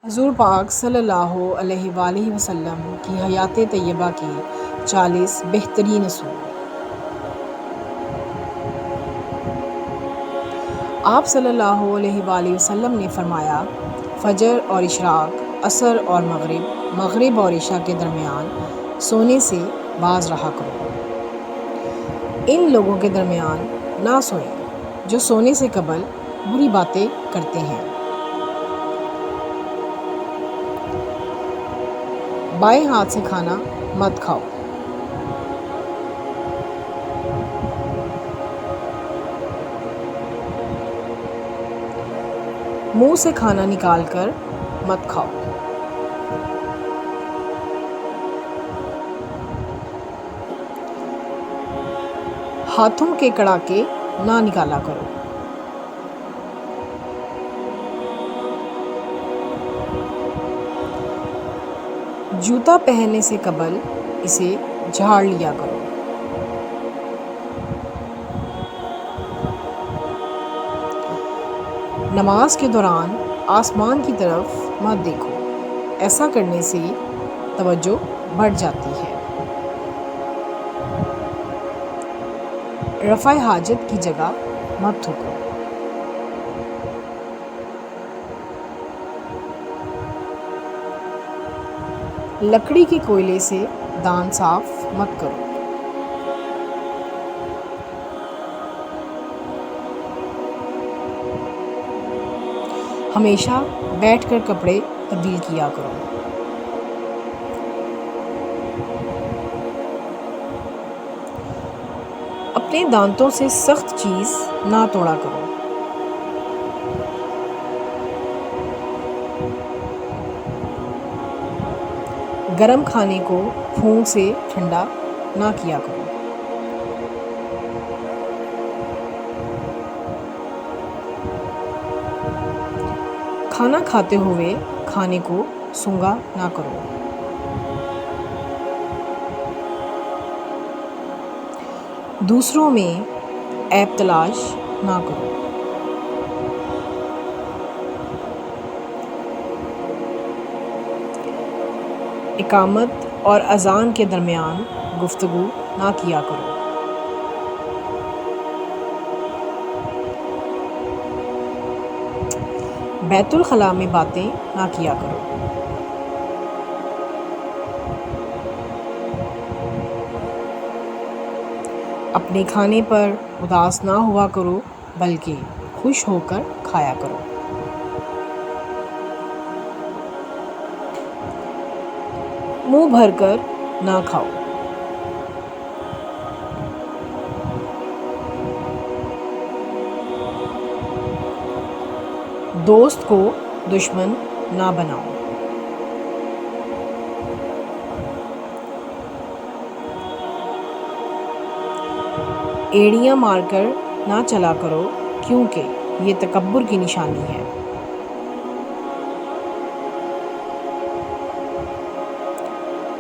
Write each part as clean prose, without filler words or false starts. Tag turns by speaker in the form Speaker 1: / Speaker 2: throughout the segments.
Speaker 1: حضور پاک صلی اللہ علیہ وآلہ وسلم کی حیات طیبہ کے 40 بہترین اصول۔ آپ صلی اللہ علیہ وآلہ وسلم نے فرمایا، فجر اور اشراق، عصر اور مغرب، مغرب اور عشاء کے درمیان سونے سے باز رہا کرو۔ ان لوگوں کے درمیان نہ سوئیں جو سونے سے قبل بری باتیں کرتے ہیں۔ بائیں ہاتھ سے کھانا مت کھاؤ۔ منہ سے کھانا نکال کر مت کھاؤ۔ ہاتھوں کے کڑاکے نہ نکالا کرو۔ جوتا پہننے سے قبل اسے جھاڑ لیا کرو۔ نماز کے دوران آسمان کی طرف مت دیکھو، ایسا کرنے سے توجہ بڑھ جاتی ہے۔ رفع حاجت کی جگہ مت تھوکو۔ لکڑی کے کوئلے سے دان صاف مت کرو۔ ہمیشہ بیٹھ کر کپڑے تبدیل کیا کرو۔ اپنے دانتوں سے سخت چیز نہ توڑا کرو۔ گرم کھانے کو پھونک سے ٹھنڈا نہ کیا کرو۔ کھانا کھاتے ہوئے کھانے کو سونگھا نہ کرو۔ دوسروں میں عیب تلاش نہ کرو۔ اقامت اور اذان کے درمیان گفتگو نہ کیا کرو۔ بیت الخلاء میں باتیں نہ کیا کرو۔ اپنے کھانے پر اداس نہ ہوا کرو بلکہ خوش ہو کر کھایا کرو۔ منہ بھر کر نہ کھاؤ۔ دوست کو دشمن نہ بناؤ۔ ایڑیاں مار کر نہ چلا کرو کیونکہ یہ تکبر کی نشانی ہے۔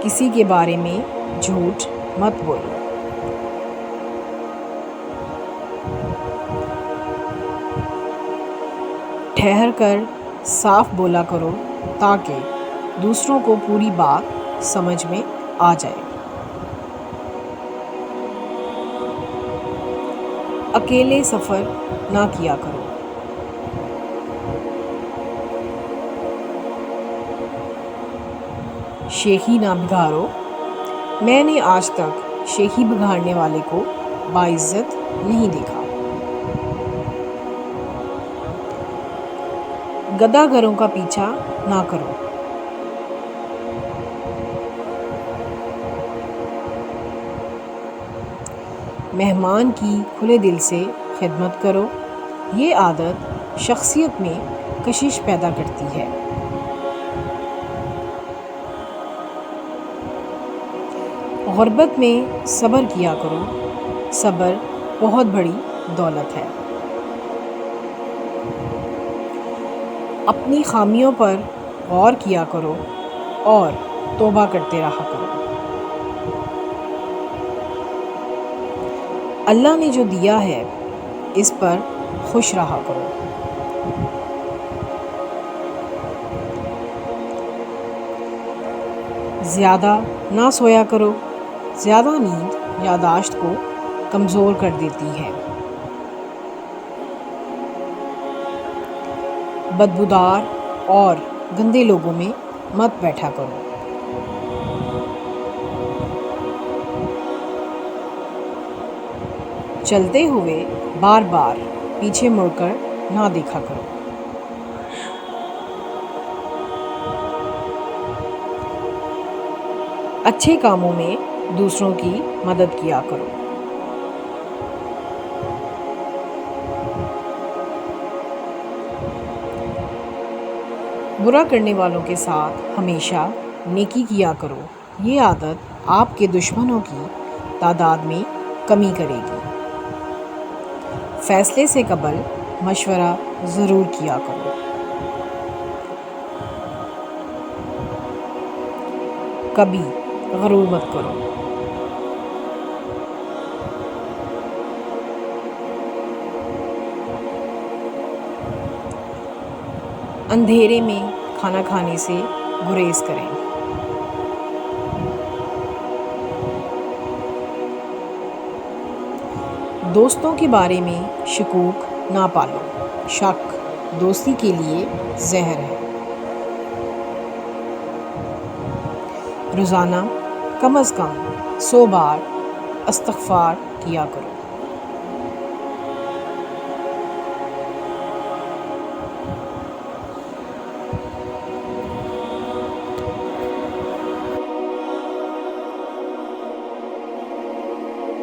Speaker 1: کسی کے بارے میں جھوٹ مت بولو۔ ٹھہر کر صاف بولا کرو تاکہ دوسروں کو پوری بات سمجھ میں آ جائے۔ اکیلے سفر نہ کیا کرو۔ شیخی نہ بگاڑو۔ میں نے آج تک شیخی بگاڑنے والے کو باعزت نہیں دیکھا۔ گدھا گروں کا پیچھا نہ کرو۔ مہمان کی کھلے دل سے خدمت کرو۔ یہ عادت شخصیت میں کشش پیدا کرتی ہے۔ غربت میں صبر کیا کرو۔ صبر بہت بڑی دولت ہے۔ اپنی خامیوں پر غور کیا کرو اور توبہ کرتے رہا کرو۔ اللہ نے جو دیا ہے اس پر خوش رہا کرو۔ زیادہ نہ سویا کرو، زیادہ نیند یادداشت کو کمزور کر دیتی ہے۔ بدبودار اور گندے لوگوں میں مت بیٹھا کرو۔ چلتے ہوئے بار بار پیچھے مڑ کر نہ دیکھا کرو۔ اچھے کاموں میں دوسروں کی مدد کیا کرو۔ برا کرنے والوں کے ساتھ ہمیشہ نیکی کیا کرو، یہ عادت آپ کے دشمنوں کی تعداد میں کمی کرے گی۔ فیصلے سے قبل مشورہ ضرور کیا کرو۔ کبھی غرور مت کرو۔ اندھیرے میں کھانا کھانے سے گریز کریں۔ دوستوں کے بارے میں شکوک نہ پالو، شک دوستی کے لیے زہر ہے۔ روزانہ کم از کم 100 بار استغفار کیا کرو۔